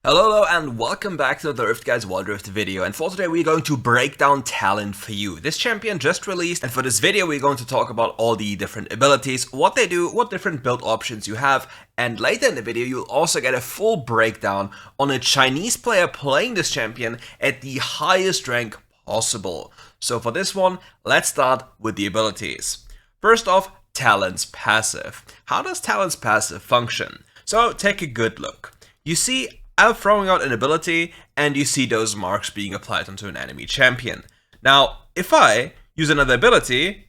Hello and welcome back to the RiftGuides WildRift video, and for today we're going to break down Talon for you. This champion just released, and for this video we're going to talk about all the different abilities, what they do, what different build options you have, and later in the video you'll also get a full breakdown on a Chinese player playing this champion at the highest rank possible. So for this one, let's start with the abilities. First off, Talon's passive. How does Talon's passive function? So take a good look. You see, I'm throwing out an ability, and you see those marks being applied onto an enemy champion. Now, if I use another ability,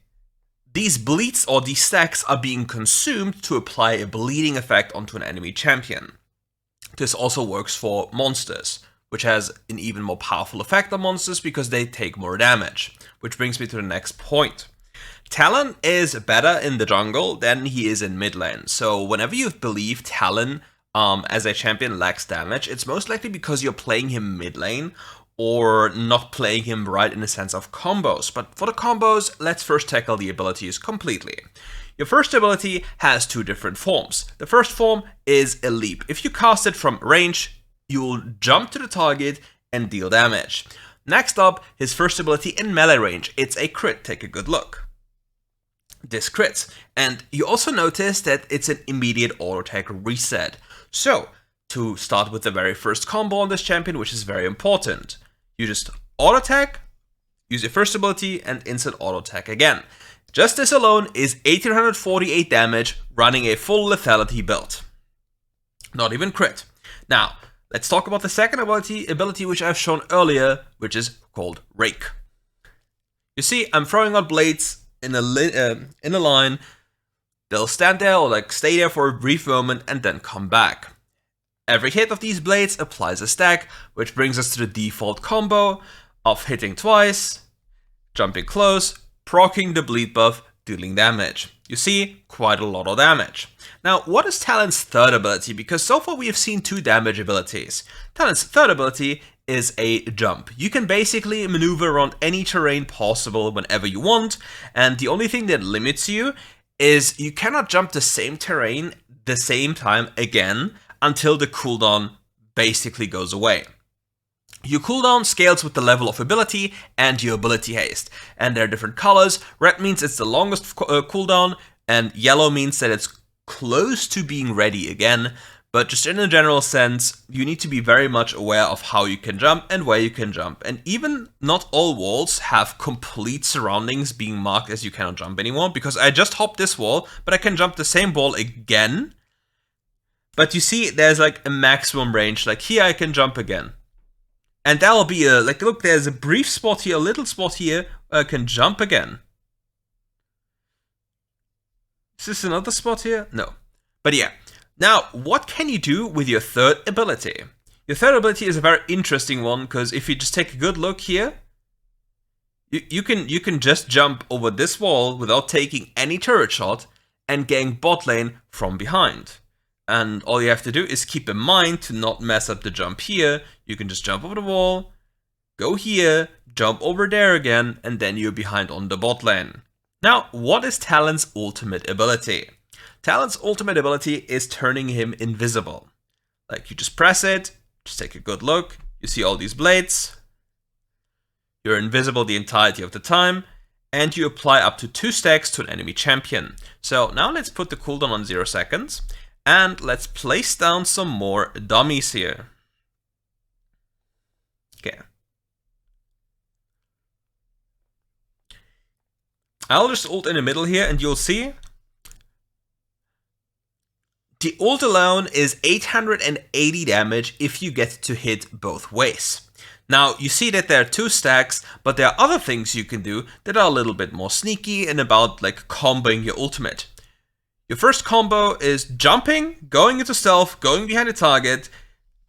these bleeds or these stacks are being consumed to apply a bleeding effect onto an enemy champion. This also works for monsters, which has an even more powerful effect on monsters because they take more damage. Which brings me to the next point. Talon is better in the jungle than he is in mid lane, so whenever you believe Talon as a champion lacks damage, it's most likely because you're playing him mid lane or not playing him right in the sense of combos. But for the combos, let's first tackle the abilities completely. Your first ability has two different forms. The first form is a leap. If you cast it from range, you'll jump to the target and deal damage. Next up, his first ability in melee range. It's a crit. Take a good look. This crits, and you also notice that it's an immediate auto attack reset. So, to start with the very first combo on this champion, which is very important, you just auto attack, use your first ability, and instant auto attack again. Just this alone is 1848 damage running a full lethality build. Not even crit. Now, let's talk about the second ability which I've shown earlier, which is called Rake. You see, I'm throwing out blades in a line. They'll stand there or stay there for a brief moment and then come back. Every hit of these blades applies a stack, which brings us to the default combo of hitting twice, jumping close, proccing the bleed buff, dealing damage. You see, quite a lot of damage. Now, what is Talon's third ability? Because so far we have seen two damage abilities. Talon's third ability is a jump. You can basically maneuver around any terrain possible whenever you want, and the only thing that limits you is you cannot jump the same terrain the same time again until the cooldown basically goes away. Your cooldown scales with the level of ability and your ability haste, and there are different colors. Red means it's the longest cooldown, and yellow means that it's close to being ready again. But just in a general sense, you need to be very much aware of how you can jump and where you can jump. And even not all walls have complete surroundings being marked as you cannot jump anymore, because I just hopped this wall, but I can jump the same wall again. But you see, there's a maximum range. Here I can jump again. And that'll be look, there's a brief spot here, a little spot here, where I can jump again. Is this another spot here? No. But yeah. Now, what can you do with your third ability? Your third ability is a very interesting one, because if you just take a good look here, you can just jump over this wall without taking any turret shot and gank bot lane from behind. And all you have to do is keep in mind to not mess up the jump here. You can just jump over the wall, go here, jump over there again, and then you're behind on the bot lane. Now, what is Talon's ultimate ability? Talon's ultimate ability is turning him invisible. You just press it, just take a good look, you see all these blades, you're invisible the entirety of the time, and you apply up to 2 stacks to an enemy champion. So now let's put the cooldown on 0 seconds, and let's place down some more dummies here. Okay. I'll just ult in the middle here, and you'll see the ult alone is 880 damage if you get to hit both ways. Now, you see that there are 2 stacks, but there are other things you can do that are a little bit more sneaky and about comboing your ultimate. Your first combo is jumping, going into stealth, going behind the target,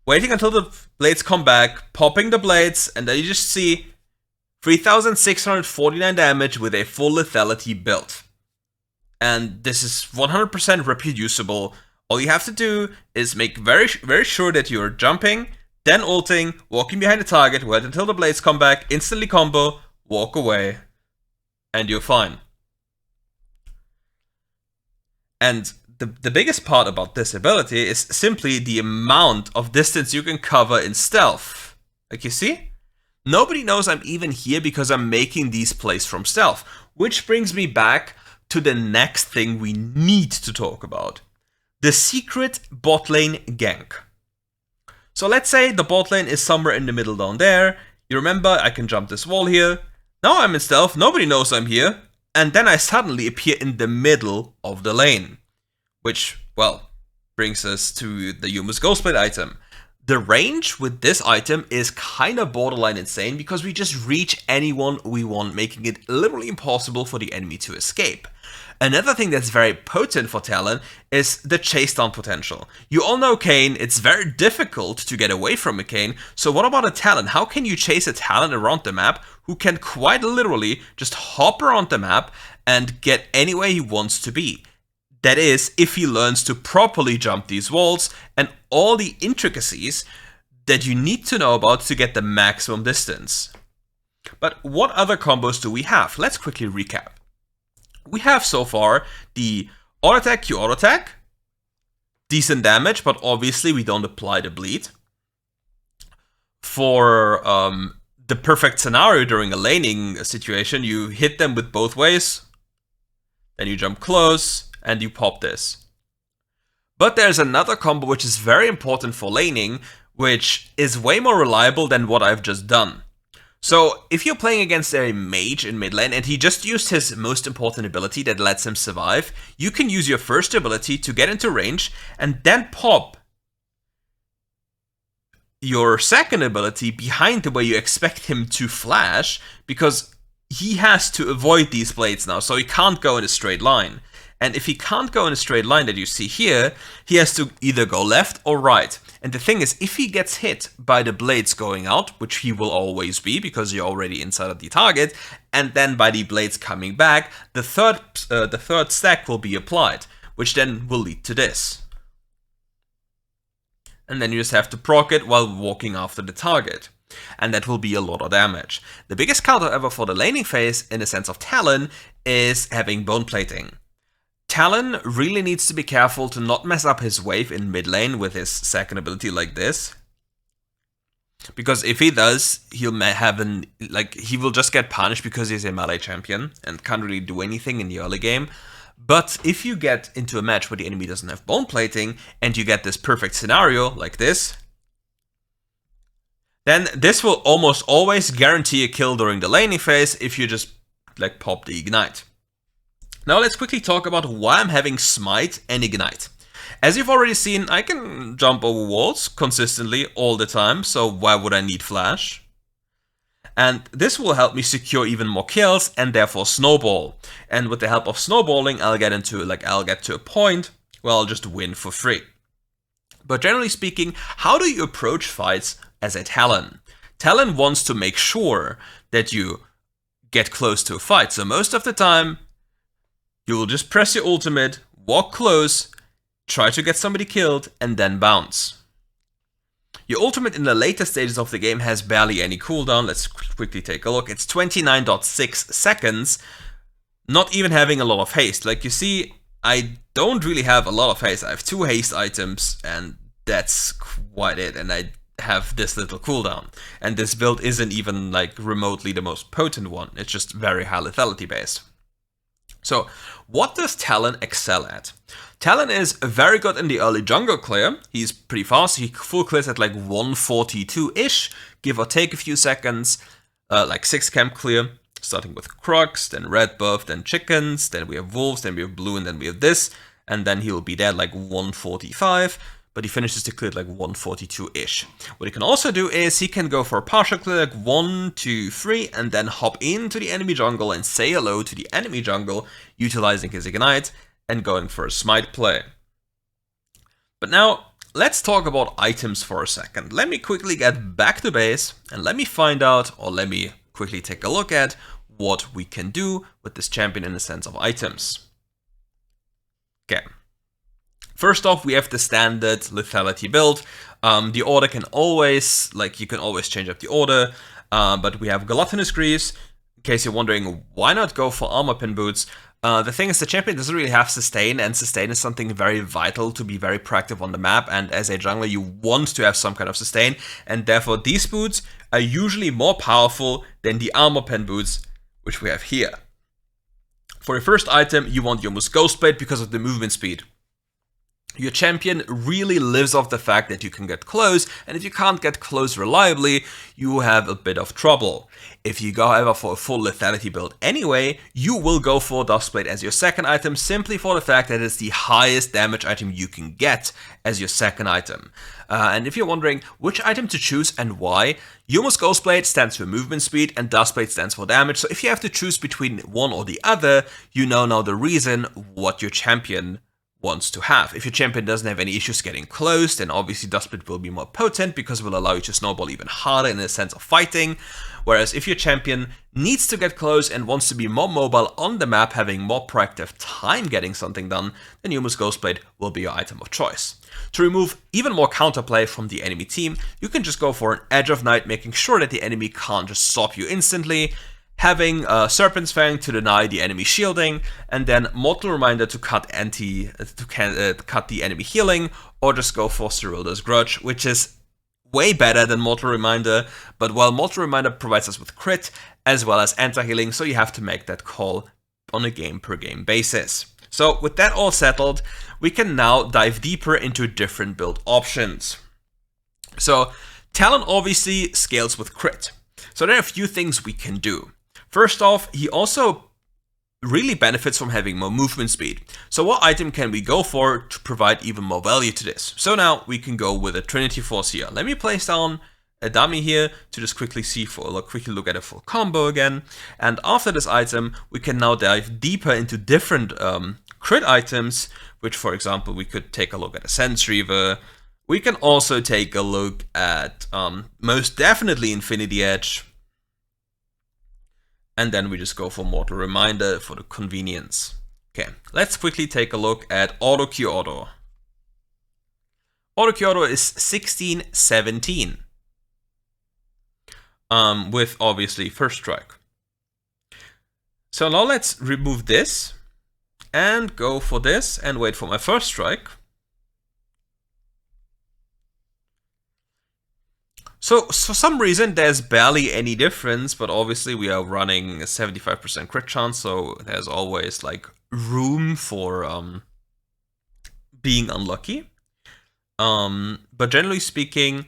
waiting until the blades come back, popping the blades, and then you just see 3649 damage with a full lethality build. And this is 100% reproducible. All you have to do is make very sure that you're jumping, then ulting, walking behind the target, wait until the blades come back, instantly combo, walk away, and you're fine. And the biggest part about this ability is simply the amount of distance you can cover in stealth. Like you see? Nobody knows I'm even here because I'm making these plays from stealth. Which brings me back to the next thing we need to talk about. The secret bot lane gank. So let's say the bot lane is somewhere in the middle down there. You remember, I can jump this wall here. Now I'm in stealth, nobody knows I'm here. And then I suddenly appear in the middle of the lane. Which, well, brings us to the Yuma's Ghostblade item. The range with this item is kind of borderline insane because we just reach anyone we want, making it literally impossible for the enemy to escape. Another thing that's very potent for Talon is the chase down potential. You all know Kayn, it's very difficult to get away from a Kayn, so what about a Talon? How can you chase a Talon around the map who can quite literally just hop around the map and get anywhere he wants to be? That is, if he learns to properly jump these walls and all the intricacies that you need to know about to get the maximum distance. But what other combos do we have? Let's quickly recap. We have so far the auto attack, Q auto attack, decent damage, but obviously we don't apply the bleed. For the perfect scenario during a laning situation, you hit them with both ways, then you jump close, and you pop this. But there's another combo which is very important for laning, which is way more reliable than what I've just done. So if you're playing against a mage in mid lane and he just used his most important ability that lets him survive, you can use your first ability to get into range and then pop your second ability behind the way you expect him to flash, because he has to avoid these blades now, so he can't go in a straight line. And if he can't go in a straight line that you see here, he has to either go left or right. And the thing is, if he gets hit by the blades going out, which he will always be because you're already inside of the target, and then by the blades coming back, the third stack will be applied, which then will lead to this. And then you just have to proc it while walking after the target. And that will be a lot of damage. The biggest counter ever for the laning phase, in the sense of Talon, is having bone plating. Talon really needs to be careful to not mess up his wave in mid lane with his second ability like this. Because if he does, he will just get punished because he's a melee champion and can't really do anything in the early game. But if you get into a match where the enemy doesn't have bone plating and you get this perfect scenario like this, then this will almost always guarantee a kill during the laning phase if you just pop the ignite. Now let's quickly talk about why I'm having Smite and Ignite. As you've already seen, I can jump over walls consistently all the time, so why would I need Flash? And this will help me secure even more kills and therefore snowball. And with the help of snowballing, I'll get to a point where I'll just win for free. But generally speaking, how do you approach fights as a Talon? Talon wants to make sure that you get close to a fight, so most of the time, you will just press your ultimate, walk close, try to get somebody killed, and then bounce. Your ultimate in the later stages of the game has barely any cooldown. Let's quickly take a look. It's 29.6 seconds, not even having a lot of haste. Like you see, I don't really have a lot of haste. I have 2 haste items, and that's quite it. And I have this little cooldown. And this build isn't even remotely the most potent one. It's just very high lethality based. So, what does Talon excel at? Talon is very good in the early jungle clear. He's pretty fast. He full clears at 142-ish, give or take a few seconds. 6 camp clear, starting with Crocs, then red buff, then chickens, then we have wolves, then we have blue, and then we have this. And then he'll be there 145. But he finishes the clear at 142-ish. What he can also do is he can go for a partial clear 1, 2, 3, and then hop into the enemy jungle and say hello to the enemy jungle, utilizing his ignite and going for a smite play. But now, let's talk about items for a second. Let me quickly get back to base and let me find out, or let me quickly take a look at what we can do with this champion in the sense of items. Okay. First off, we have the standard lethality build. The order can always, you can always change up the order, but we have Gluttonous Greaves. In case you're wondering, why not go for armor pin boots? The thing is, the champion doesn't really have sustain, and sustain is something very vital to be very proactive on the map, and as a jungler you want to have some kind of sustain, and therefore these boots are usually more powerful than the armor pen boots, which we have here. For your first item, you want Youmuu's Ghostblade because of the movement speed. Your champion really lives off the fact that you can get close, and if you can't get close reliably, you have a bit of trouble. If you go, however, for a full lethality build anyway, you will go for Duskblade as your second item, simply for the fact that it's the highest damage item you can get as your second item. And if you're wondering which item to choose and why, Youmuu's Ghostblade stands for movement speed and Duskblade stands for damage, so if you have to choose between one or the other, you now know the reason what your champion wants to have. If your champion doesn't have any issues getting close, then obviously Duskblade will be more potent because it will allow you to snowball even harder in the sense of fighting. Whereas if your champion needs to get close and wants to be more mobile on the map, having more proactive time getting something done, then Youmuu's Ghostblade will be your item of choice. To remove even more counterplay from the enemy team, you can just go for an Edge of Night, making sure that the enemy can't just stop you instantly, having Serpent's Fang to deny the enemy shielding, and then Mortal Reminder to cut the enemy healing, or just go for Cyrilda's Grudge, which is way better than Mortal Reminder, but while Mortal Reminder provides us with crit as well as anti-healing, so you have to make that call on a game-per-game basis. So with that all settled, we can now dive deeper into different build options. So Talon obviously scales with crit, so there are a few things we can do. First off, he also really benefits from having more movement speed. So what item can we go for to provide even more value to this? So now we can go with a Trinity Force here. Let me place down a dummy here to just quickly look at a full combo again. And after this item, we can now dive deeper into different crit items, which for example, we could take a look at a Sense Reaver. We can also take a look at most definitely Infinity Edge. And then we just go for Mortal Reminder for the convenience. Okay, let's quickly take a look at Auto Q Auto. Auto Q Auto is 1617. With obviously First Strike. So now let's remove this and go for this and wait for my First Strike. So for some reason there's barely any difference, but obviously we are running a 75% crit chance, so there's always like room for being unlucky. But generally speaking,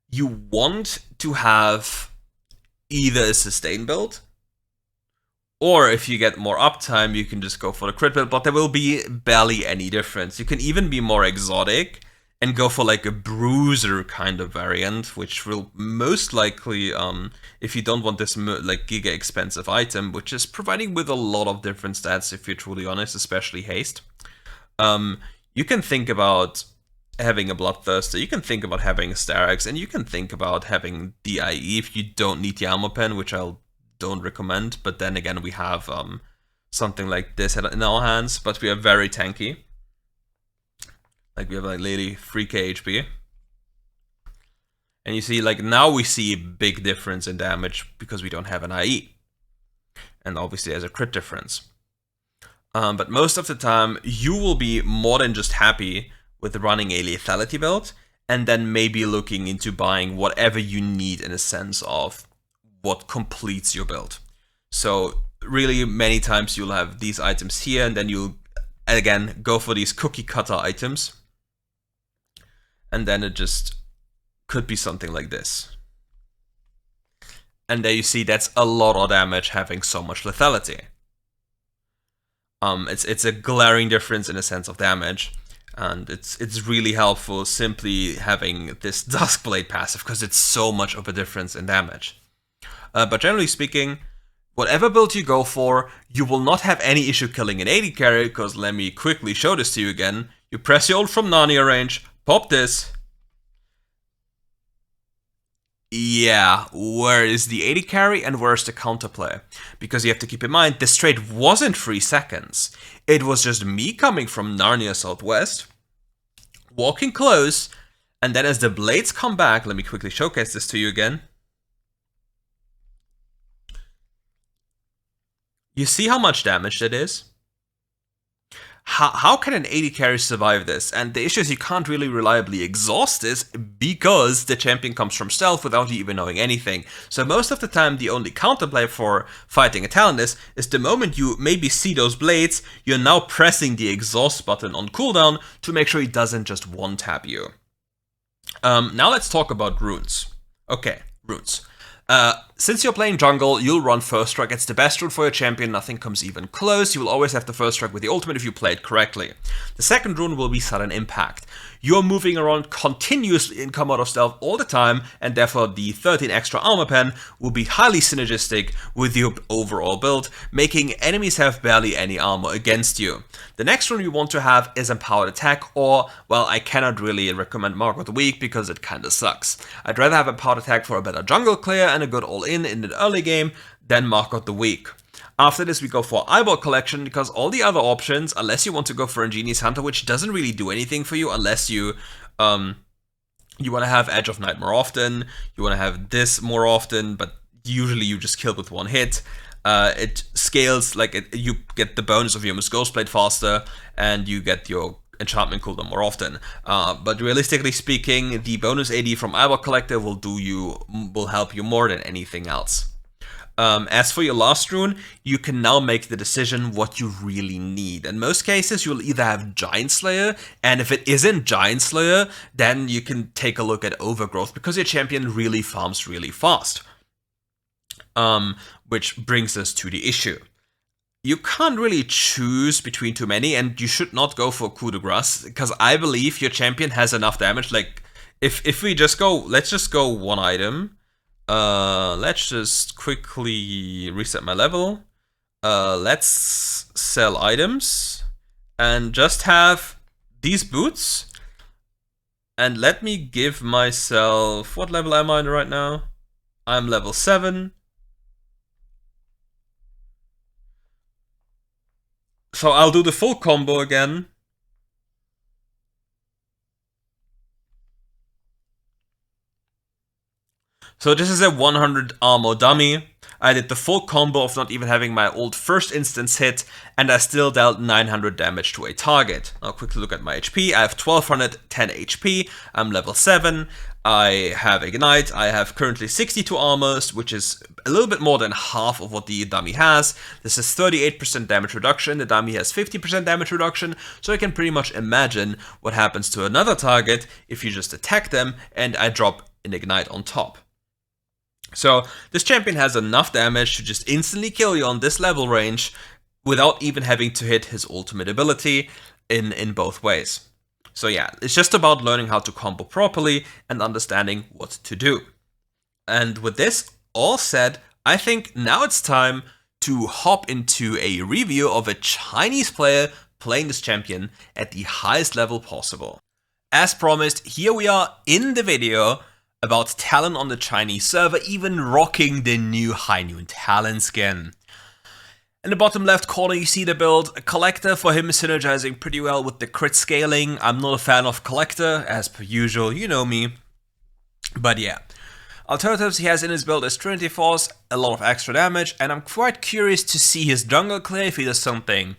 you want to have either a sustain build, or if you get more uptime, you can just go for the crit build, but there will be barely any difference. You can even be more exotic and go for like a bruiser kind of variant, which will most likely, if you don't want this like giga expensive item, which is providing with a lot of different stats if you're truly honest, especially haste. You can think about having a Bloodthirster, you can think about having a Starax, and you can think about having DIE if you don't need the Armor Pen, which I don't recommend, but then again we have something like this in our hands, but we are very tanky. Like we have like literally 3k HP. And you see, like now we see a big difference in damage because we don't have an IE. And obviously there's a crit difference. But most of the time you will be more than just happy with running a lethality build and then maybe looking into buying whatever you need in a sense of what completes your build. So really many times you'll have these items here and then you'll again go for these cookie cutter items. And then it just could be something like this. And there you see that's a lot of damage having so much lethality. It's a glaring difference in a sense of damage. And it's really helpful simply having this Duskblade passive because it's so much of a difference in damage. But generally speaking, whatever build you go for, you will not have any issue killing an AD carry because let me quickly show this to you again. You press your ult from Narnia range, pop this. Yeah, where is the AD carry and where's the counterplay? Because you have to keep in mind, this trade wasn't 3 seconds. It was just me coming from Narnia Southwest, walking close, and then as the blades come back, let me quickly showcase this to you again. You see how much damage that is? how can an AD carry survive this? And the issue is you can't really reliably exhaust this because the champion comes from stealth without you even knowing anything. So most of the time the only counterplay for fighting a Talon is the moment you maybe see those blades, you're now pressing the exhaust button on cooldown to make sure he doesn't just one-tap you. Now let's talk about runes. Okay, runes. Since you're playing jungle, you'll run first strike. It's the best rune for your champion, nothing comes even close. You will always have the first strike with the ultimate if you play it correctly. The second rune will be sudden impact. You're moving around continuously in come out of stealth all the time, and therefore the 13 extra armor pen will be highly synergistic with your overall build, making enemies have barely any armor against you. The next rune you want to have is empowered attack, or, well, I cannot really recommend Mark of the Week because it kinda sucks. I'd rather have empowered attack for a better jungle clear and a good all-in the early game than Mark of the Week. After this we go for eyeball collection, because all the other options, unless you want to go for Ingenious Hunter, which doesn't really do anything for you unless you want to have Edge of Night more often, you want to have this more often, but usually you just kill with one hit. It scales, like you get the bonus of your Miss Ghostblade faster, and you get your enchantment cooldown more often. But realistically speaking, the bonus AD from Eyeball Collector will help you more than anything else. As for your last rune, you can now make the decision what you really need. In most cases, you'll either have Giant Slayer, and if it isn't Giant Slayer, then you can take a look at Overgrowth, because your champion really farms really fast. Which brings us to the issue. You can't really choose between too many, and you should not go for Coup de Grace, because I believe your champion has enough damage. Like, if we just go, let's just go one item. Let's just quickly reset my level. Let's sell items and just have these boots. And let me give myself, what level am I right now? I'm level 7. So I'll do the full combo again. So this is a 100 armor dummy. I did the full combo of not even having my old first instance hit, and I still dealt 900 damage to a target. Now quickly look at my HP. I have 1210 HP, I'm level 7, I have Ignite, I have currently 62 armors, which is a little bit more than half of what the dummy has. This is 38% damage reduction, the dummy has 50% damage reduction, so I can pretty much imagine what happens to another target if you just attack them and I drop an Ignite on top. So this champion has enough damage to just instantly kill you on this level range without even having to hit his ultimate ability in both ways. So yeah, it's just about learning how to combo properly and understanding what to do. And with this all said, I think now it's time to hop into a review of a Chinese player playing this champion at the highest level possible. As promised, here we are in the video about Talon on the Chinese server, even rocking the new High Noon Talon skin. In the bottom left corner you see the build. Collector, for him, is synergizing pretty well with the crit scaling. I'm not a fan of Collector, as per usual, you know me. But yeah. Alternatives he has in his build is Trinity Force, a lot of extra damage, and I'm quite curious to see his jungle clear if he does something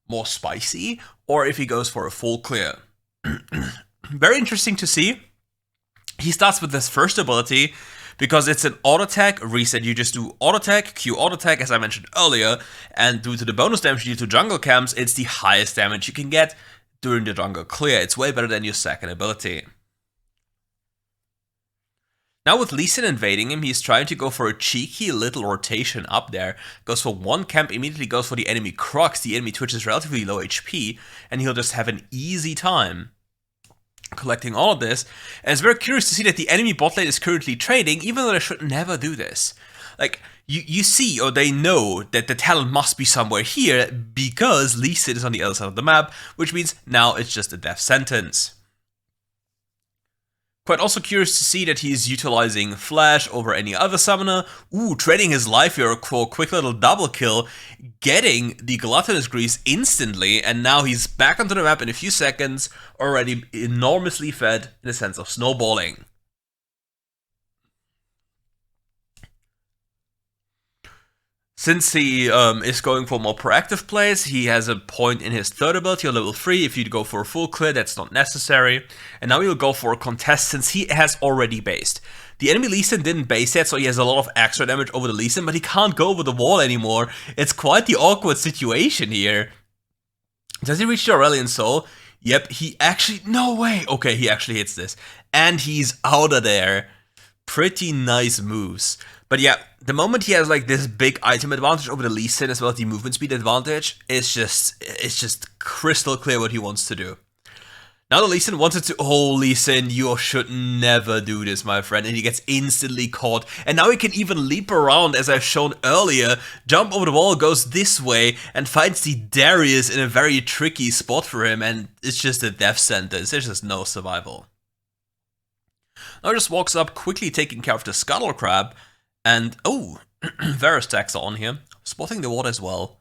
more spicy, or if he goes for a full clear. Very interesting to see. He starts with this first ability, because it's an auto attack reset. You just do auto attack, Q auto attack, as I mentioned earlier, and due to the bonus damage due to jungle camps, it's the highest damage you can get during the jungle clear. It's way better than your second ability. Now with Lee Sin invading him, he's trying to go for a cheeky little rotation up there. Goes for one camp, immediately goes for the enemy Crux. The enemy Twitch is relatively low HP, and he'll just have an easy time collecting all of this. And it's very curious to see that the enemy bot lane is currently trading, even though they should never do this. Like, you see, or they know that the Talon must be somewhere here because Lee Sin is on the other side of the map, which means now it's just a death sentence. Quite also curious to see that he's utilizing Flash over any other summoner. Ooh, trading his life here for a quick little double kill, getting the Gluttonous Grease instantly, and now he's back onto the map in a few seconds, already enormously fed in the sense of snowballing. Since he is going for more proactive plays, he has a point in his third ability on level 3. If you go for a full clear, that's not necessary. And now he'll go for a contest since he has already based. The enemy Lee Sin didn't base yet, so he has a lot of extra damage over the Lee Sin, but he can't go over the wall anymore. It's quite the awkward situation here. Does he reach the Aurelian Soul? Yep, he actually... No way! Okay, he actually hits this. And he's out of there. Pretty nice moves. But yeah, the moment he has like this big item advantage over the Lee Sin as well as the movement speed advantage, it's just crystal clear what he wants to do. Now the Lee Sin wanted to... Oh, Lee Sin, you should never do this, my friend. And he gets instantly caught. And now he can even leap around, as I've shown earlier, jump over the wall, goes this way, and finds the Darius in a very tricky spot for him. And it's just a death sentence. There's just no survival. Now he just walks up, quickly taking care of the Scuttle Crab. And, oh, Varus tags are on here, spotting the ward as well.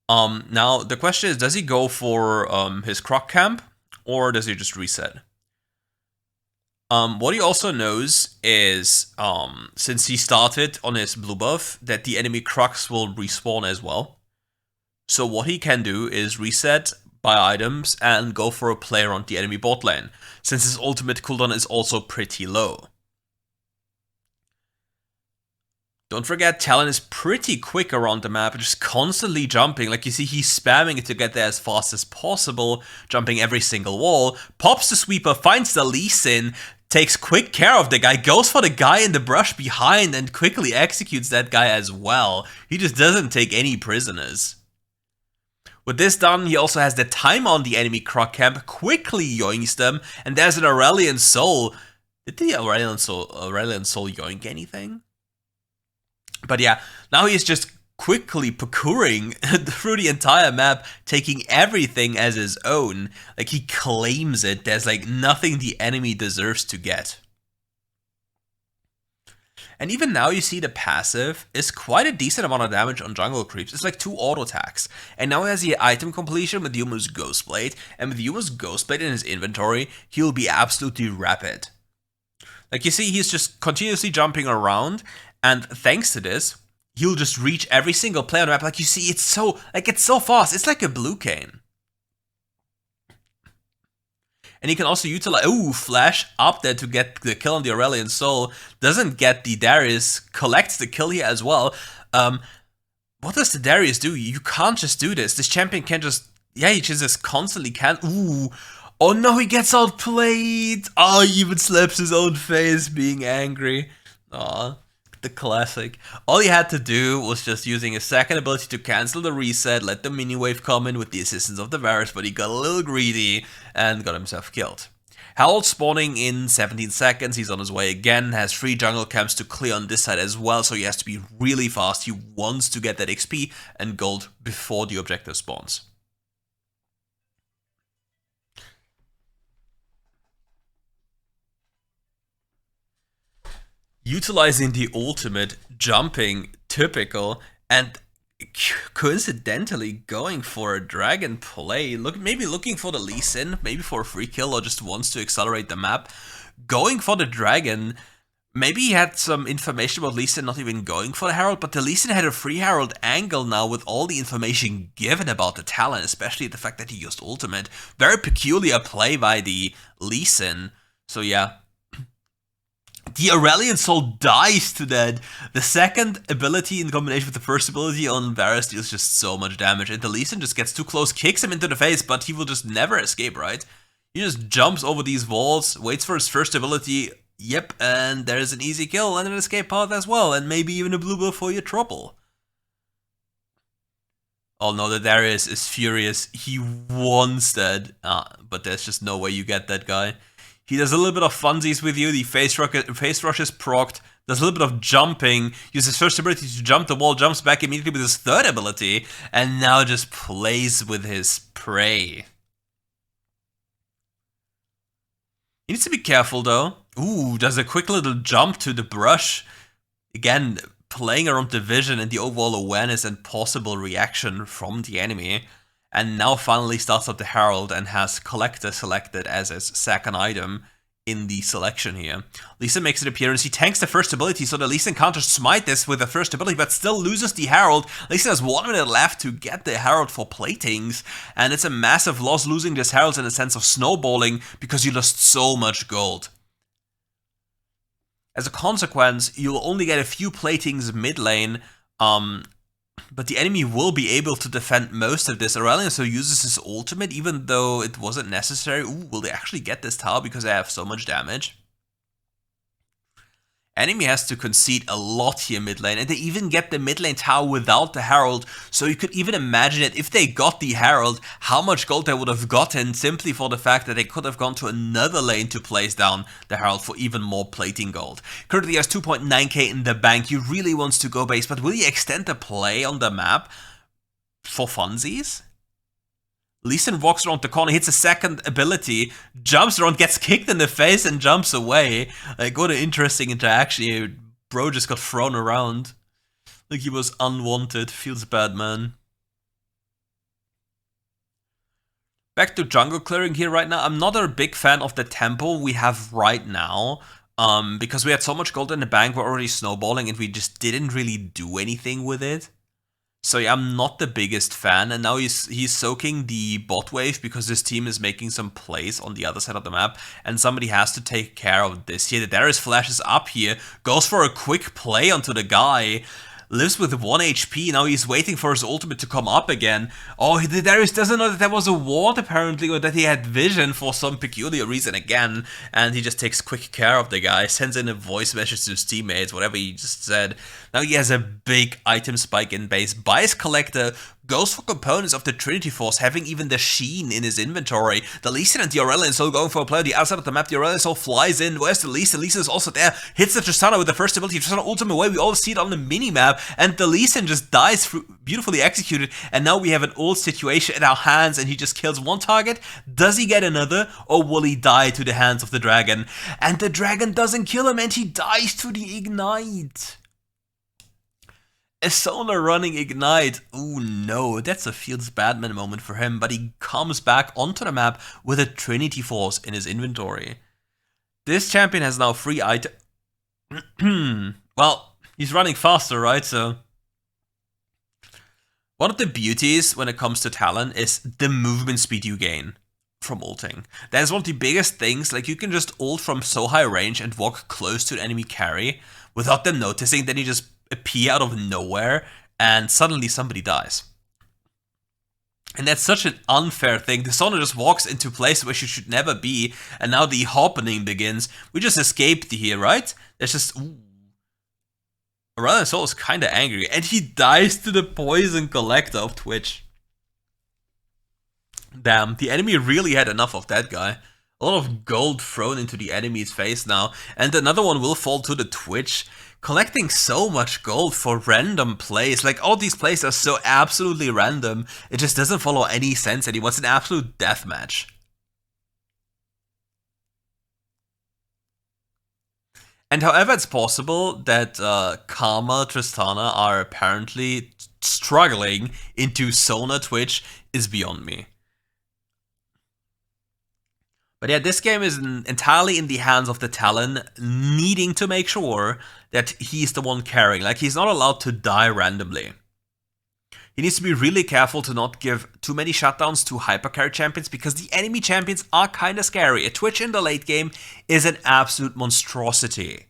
Now, the question is, does he go for his Croc Camp, or does he just reset? What he also knows is, since he started on his blue buff, that the enemy Crocs will respawn as well. So what he can do is reset, buy items, and go for a play around the enemy bot lane, since his ultimate cooldown is also pretty low. Don't forget, Talon is pretty quick around the map, just constantly jumping. Like you see, he's spamming it to get there as fast as possible, jumping every single wall, pops the sweeper, finds the Lee Sin, takes quick care of the guy, goes for the guy in the brush behind, and quickly executes that guy as well. He just doesn't take any prisoners. With this done, he also has the time on the enemy Croc Camp, quickly yoinks them, and there's an Aurelian Soul. Did the Aurelian Soul yoink anything? But yeah, now he's just quickly parkouring through the entire map, taking everything as his own. Like, he claims it. There's like nothing the enemy deserves to get. And even now you see the passive is quite a decent amount of damage on jungle creeps. It's like 2 auto attacks. And now he has the item completion with Yuma's Ghostblade. And with Yuma's Ghostblade in his inventory, he'll be absolutely rapid. Like you see, he's just continuously jumping around. And thanks to this, he'll just reach every single player on the map. Like you see, it's so fast. It's like a blue cane. And he can also utilize, flash up there to get the kill on the Aurelian Soul. Doesn't get the Darius, collects the kill here as well. What does the Darius do? You can't just do this. This champion can't just, he just constantly can't. Oh no, he gets outplayed. Oh, he even slaps his own face being angry. Aw. The classic. All he had to do was just using his second ability to cancel the reset, let the mini wave come in with the assistance of the Varus, but he got a little greedy and got himself killed. Herald spawning in 17 seconds, he's on his way again, has 3 jungle camps to clear on this side as well, so he has to be really fast. He wants to get that XP and gold before the objective spawns. Utilizing the ultimate, jumping, typical, and coincidentally going for a dragon play. Maybe looking for the Lee Sin, maybe for a free kill, or just wants to accelerate the map. Going for the dragon, maybe he had some information about Lee Sin not even going for the Herald, but the Lee Sin had a free Herald angle now with all the information given about the Talon, especially the fact that he used ultimate. Very peculiar play by the Lee Sin. So yeah. The Aurelian Soul dies to that. The second ability in combination with the first ability on Varus deals just so much damage. And the Lee Sin just gets too close, kicks him into the face, but he will just never escape, right? He just jumps over these walls, waits for his first ability, yep, and there's an easy kill and an escape path as well, and maybe even a blue buff for your trouble. Oh no, the Darius is furious. He wants that, but there's just no way you get that guy. He does a little bit of funsies with you, the face rush is procced, does a little bit of jumping, uses his first ability to jump the wall, jumps back immediately with his third ability, and now just plays with his prey. He needs to be careful though. Ooh, does a quick little jump to the brush. Again, playing around the vision and the overall awareness and possible reaction from the enemy. And now finally starts up the Herald and has Collector selected as his second item in the selection here. Lee Sin makes an appearance. He tanks the first ability, so the Lee Sin counters Smite this with the first ability, but still loses the Herald. Lee Sin has 1 minute left to get the Herald for platings, and it's a massive loss losing this Herald in the sense of snowballing, because you lost so much gold. As a consequence, you'll only get a few platings mid lane, but the enemy will be able to defend most of this. Aurelion so uses his ultimate, even though it wasn't necessary. Ooh, will they actually get this tower because they have so much damage? Enemy has to concede a lot here mid lane, and they even get the mid lane tower without the Herald, so you could even imagine that if they got the Herald, how much gold they would have gotten simply for the fact that they could have gone to another lane to place down the Herald for even more plating gold. Currently has 2.9k in the bank. He really wants to go base, but will he extend the play on the map for funsies? Lee Sin walks around the corner, hits a second ability, jumps around, gets kicked in the face, and jumps away. Like, what an interesting interaction here. Bro just got thrown around. Like he was unwanted. Feels bad, man. Back to jungle clearing here right now. I'm not a big fan of the tempo we have right now. Because we had so much gold in the bank, we're already snowballing, and we just didn't really do anything with it. So yeah, I'm not the biggest fan, and now he's soaking the bot wave because his team is making some plays on the other side of the map, and somebody has to take care of this here. The Darius flashes up here, goes for a quick play onto the guy, lives with 1 HP, now he's waiting for his ultimate to come up again. Oh, the Darius doesn't know that there was a ward apparently, or that he had vision for some peculiar reason again, and he just takes quick care of the guy, sends in a voice message to his teammates, whatever he just said. Now he has a big item spike in base, buys Collector, goes for components of the Trinity Force, having even the Sheen in his inventory. The Lee Sin and the Aurelion Soul going for a play on the outside of the map. The Aurelion Soul flies in. Where's the Lee Sin? Lee Sin is also there. Hits the Tristana with the first ability. Tristana ultimate away. We all see it on the minimap. And the Lee Sin just dies through, beautifully executed. And now we have an ult situation in our hands, and he just kills one target. Does he get another, or will he die to the hands of the dragon? And the dragon doesn't kill him, and he dies to the Ignite. A Solar running Ignite. Ooh, no, that's a Fields Batman moment for him, but he comes back onto the map with a Trinity Force in his inventory. This champion has now 3 items. Well, he's running faster, right? So one of the beauties when it comes to Talon is the movement speed you gain from ulting. That is one of the biggest things. Like, you can just ult from so high range and walk close to an enemy carry without them noticing. Then you just appear out of nowhere, and suddenly somebody dies. And that's such an unfair thing. The Sona just walks into a place where she should never be, and now the happening begins. We just escaped here, right? There's just... Ooh. Aurelion Soul is kinda angry, and he dies to the Poison Collector of Twitch. Damn, the enemy really had enough of that guy. A lot of gold thrown into the enemy's face now, and another one will fall to the Twitch. Collecting so much gold for random plays, like all these plays are so absolutely random, it just doesn't follow any sense anymore. It's an absolute deathmatch. And however it's possible that Karma, Tristana are apparently struggling into Sona Twitch is beyond me. But yeah, this game is entirely in the hands of the Talon, needing to make sure that he's the one carrying. Like, he's not allowed to die randomly. He needs to be really careful to not give too many shutdowns to hypercarry champions, because the enemy champions are kinda scary. A Twitch in the late game is an absolute monstrosity.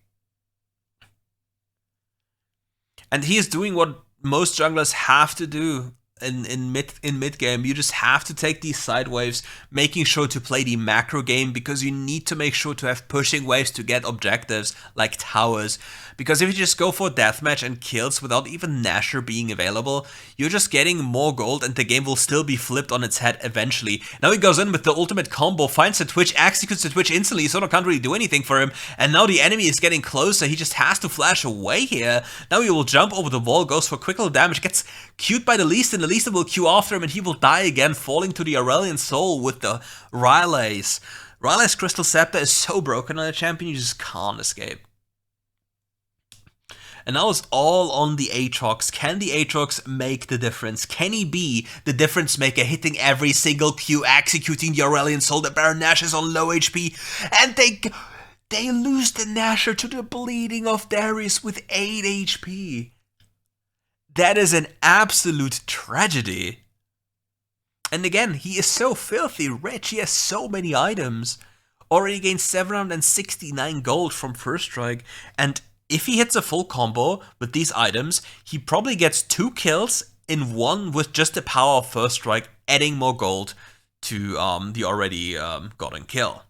And he is doing what most junglers have to do in mid game. You just have to take these side waves, making sure to play the macro game, because you need to make sure to have pushing waves to get objectives like towers. Because if you just go for deathmatch and kills without even Nasher being available, you're just getting more gold, and the game will still be flipped on its head eventually. Now he goes in with the ultimate combo, finds the Twitch, executes the Twitch instantly, Sono can't really do anything for him, and now the enemy is getting closer. He just has to flash away here. Now he will jump over the wall, goes for quick little damage, gets queued by the Lee Sin, the Lee Sin will queue after him, and he will die again, falling to the Aurelion Soul with the Ryleys. Ryleys Crystal Scepter is so broken on a champion, you just can't escape. And now it's all on the Aatrox. Can the Aatrox make the difference? Can he be the difference maker, hitting every single Q, executing the Aurelion Soul? The Baron Nash is on low HP, and they lose the Nasher to the bleeding of Darius with 8 HP. That is an absolute tragedy. And again, he is so filthy rich, he has so many items. Already gained 769 gold from First Strike, and if he hits a full combo with these items, he probably gets 2 kills in one with just the power of First Strike, adding more gold to the already gotten kill.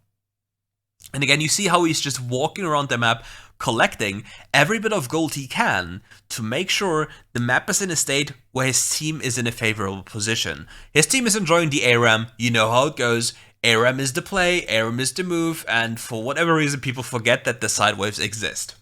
And again, you see how he's just walking around the map, collecting every bit of gold he can to make sure the map is in a state where his team is in a favorable position. His team is enjoying the ARAM, you know how it goes. ARAM is the play, ARAM is the move, and for whatever reason people forget that the side waves exist.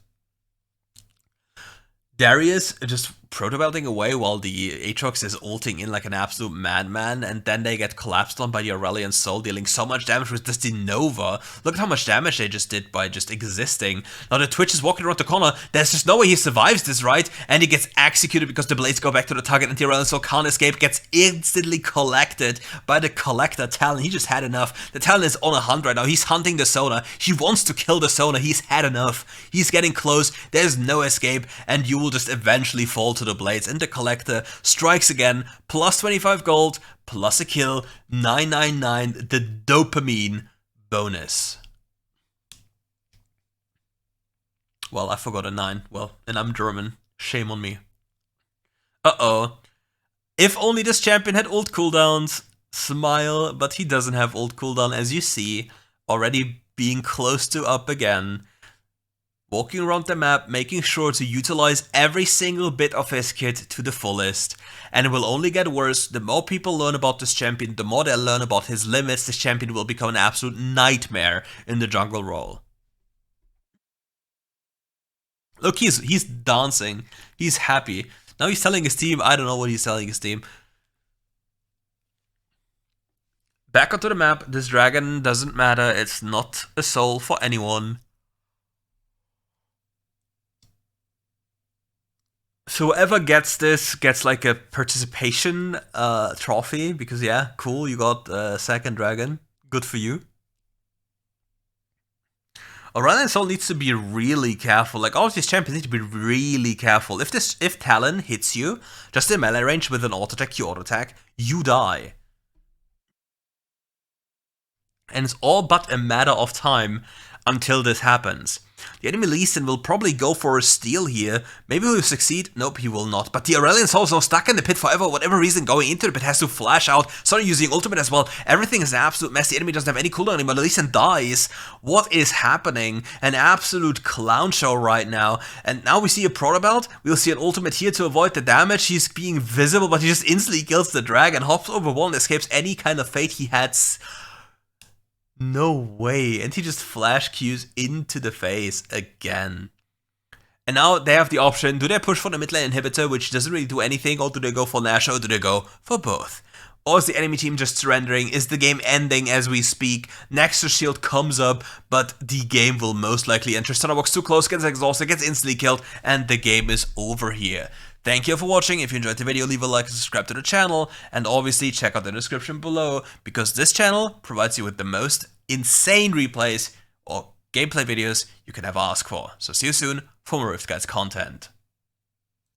Darius just proto-belting away while the Aatrox is ulting in like an absolute madman, and then they get collapsed on by the Aurelion Soul, dealing so much damage with just the Nova. Look at how much damage they just did by just existing. Now the Twitch is walking around the corner, there's just no way he survives this, right? And he gets executed because the blades go back to the target, and the Aurelion Soul can't escape, gets instantly collected by the Collector Talon. He just had enough. The Talon is on a hunt right now, he's hunting the Sona, he wants to kill the Sona, he's had enough. He's getting close, there's no escape, and you will just eventually fall to the blades, and the Collector strikes again, plus 25 gold, plus a kill, 999, the dopamine bonus. Well, I forgot a 9, well, and I'm German, shame on me. Uh-oh. If only this champion had ult cooldowns, smile, but he doesn't have ult cooldown, as you see, already being close to up again. Walking around the map, making sure to utilize every single bit of his kit to the fullest. And it will only get worse. The more people learn about this champion, the more they learn about his limits, this champion will become an absolute nightmare in the jungle role. Look, he's dancing. He's happy. Now he's telling his team, I don't know what he's telling his team. Back onto the map, this dragon doesn't matter, it's not a soul for anyone. So whoever gets this gets like a participation trophy, because yeah, cool, you got a second dragon, good for you. Aurelion Soul needs to be really careful, like all of these champions need to be really careful. If Talon hits you, just in melee range with an auto attack, Q auto attack, you die. And it's all but a matter of time until this happens. The enemy Lee Sin will probably go for a steal here. Maybe he'll succeed. Nope, he will not. But the Aurelion Soul is now stuck in the pit forever. Whatever reason, going into the pit has to flash out. Starting using ultimate as well. Everything is an absolute mess. The enemy doesn't have any cooldown anymore. The Lee Sin dies. What is happening? An absolute clown show right now. And now we see a proto belt. We'll see an ultimate here to avoid the damage. He's being visible, but he just instantly kills the dragon. Hops over one, escapes any kind of fate he had. No way. And he just flash Qs into the face again. And now they have the option, do they push for the mid lane inhibitor, which doesn't really do anything, or do they go for Nash, or do they go for both? Or is the enemy team just surrendering? Is the game ending as we speak? Nexus shield comes up, but the game will most likely enter. Stunner walks too close, gets exhausted, gets instantly killed, and the game is over here. Thank you for watching. If you enjoyed the video, leave a like and subscribe to the channel, and obviously check out the description below, because this channel provides you with the most insane replays or gameplay videos you could ever ask for. So see you soon for more RiftGuides content.